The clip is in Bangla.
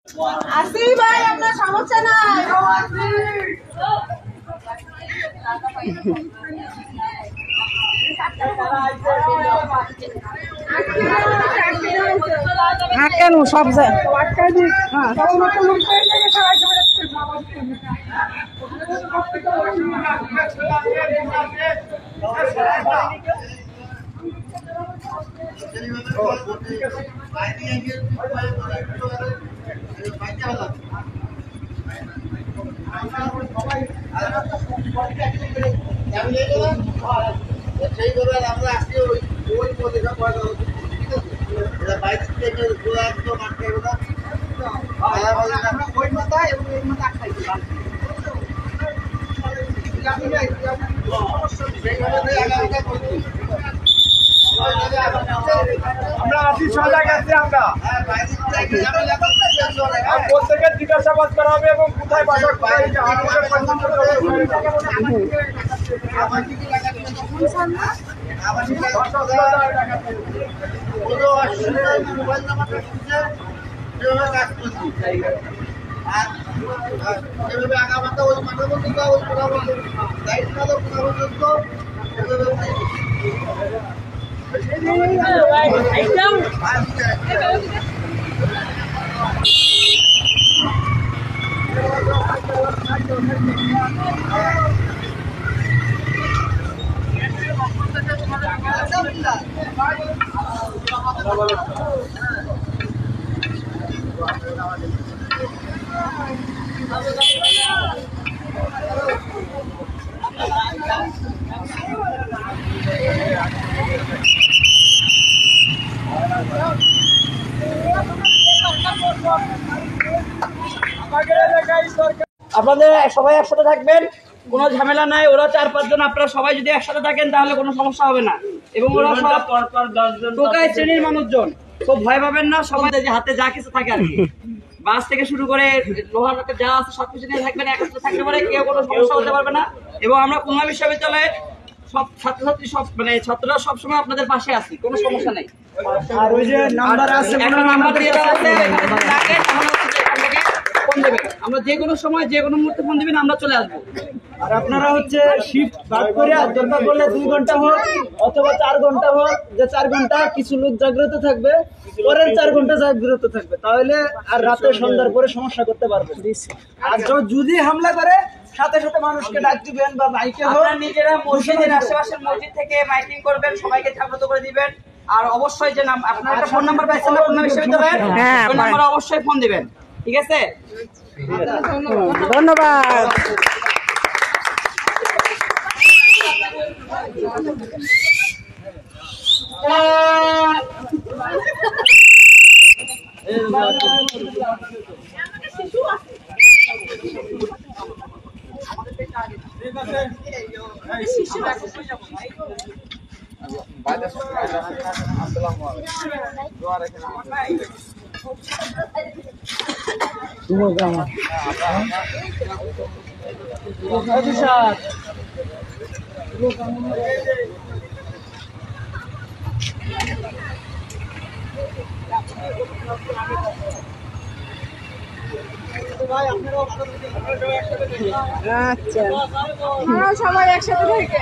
আসি ভাই, আপনার সমস্যা নাই। কেন সব যায় সেইভাবে আমরা আজকে ওই পয়সা বাইরে থেকে একদম আটকে ওই মাথা এবং এই মাথা আটকাইছি আমরা আছি সজাগ আছি। আমরা প্রত্যেকে জিজ্ঞাসাবাদ করা হবে এবং কোথায় বাসা কোথায় মোবাইল নাম্বারটা সেভাবে কাজ করছি আর সেভাবে আগামাতা ওই মাঠে পর্যন্ত ওই কোথাও লাইট না তো কোথাও পর্যন্ত আপনাদের সবাই একসাথে থাকবেন, কোনো ঝামেলা নাই। ওরা 4-5 জন, আপনারা সবাই যদি একসাথে থাকেন তাহলে কোনো সমস্যা হবে না। এবং ওরা সব টোকাই শ্রেণীর মানুষজন, খুব ভয় পাবেন না। সবাই হাতে যা কিছু থাকে আর কি, বাস থেকে শুরু করে লোহার যা আছে সবকিছু নিয়ে থাকবেন, একসাথে থাকতে পারে, কেউ কোনো সমস্যা হতে পারবে না। এবং আমরা খুলনা বিশ্ববিদ্যালয়ে সব ছাত্রছাত্রী সব ছাত্ররা সবসময় আপনাদের পাশে আছি, কোনো সমস্যা নেই। আর ওই যে নাম্বার আছে, একটা নাম্বার দিয়ে দেওয়া আছে, ফোন দেবেন। আমরা যে কোনো সময় যে কোনো মুহূর্তে ফোন দিবেন, আমরা চলে আসবো। আর আপনারা হচ্ছে শিফট ভাগ করে দরকার করলে 2 ঘন্টা হোক অথবা 4 ঘন্টা হোক, যে 4 ঘন্টা কিছু লোক জাগ্রত থাকবে, পরের 4 ঘন্টা জাগ্রত থাকবে, তাহলে আর রাতে সন্ধ্যার পরে সমস্যা করতে পারবে। আর যদি হামলা করে সাথে সাথে মানুষকে ডাক দিবেন বা মাইকে হোক, আপনারা নিজেরা মসজিদের আশেপাশের মসজিদ থেকে মাইকিং করবেন, সবাইকে জাগ্রত করে দিবেন। আর অবশ্যই যে আপনার একটা ফোন নাম্বার পাইছেন না খুলনা বিশ্ববিদ্যালয়ের, ওই নাম্বারে অবশ্যই ফোন দিবেন, ঠিক আছে? ধন্যবাদ। আচ্ছা, সবাই একসাথে থাকে।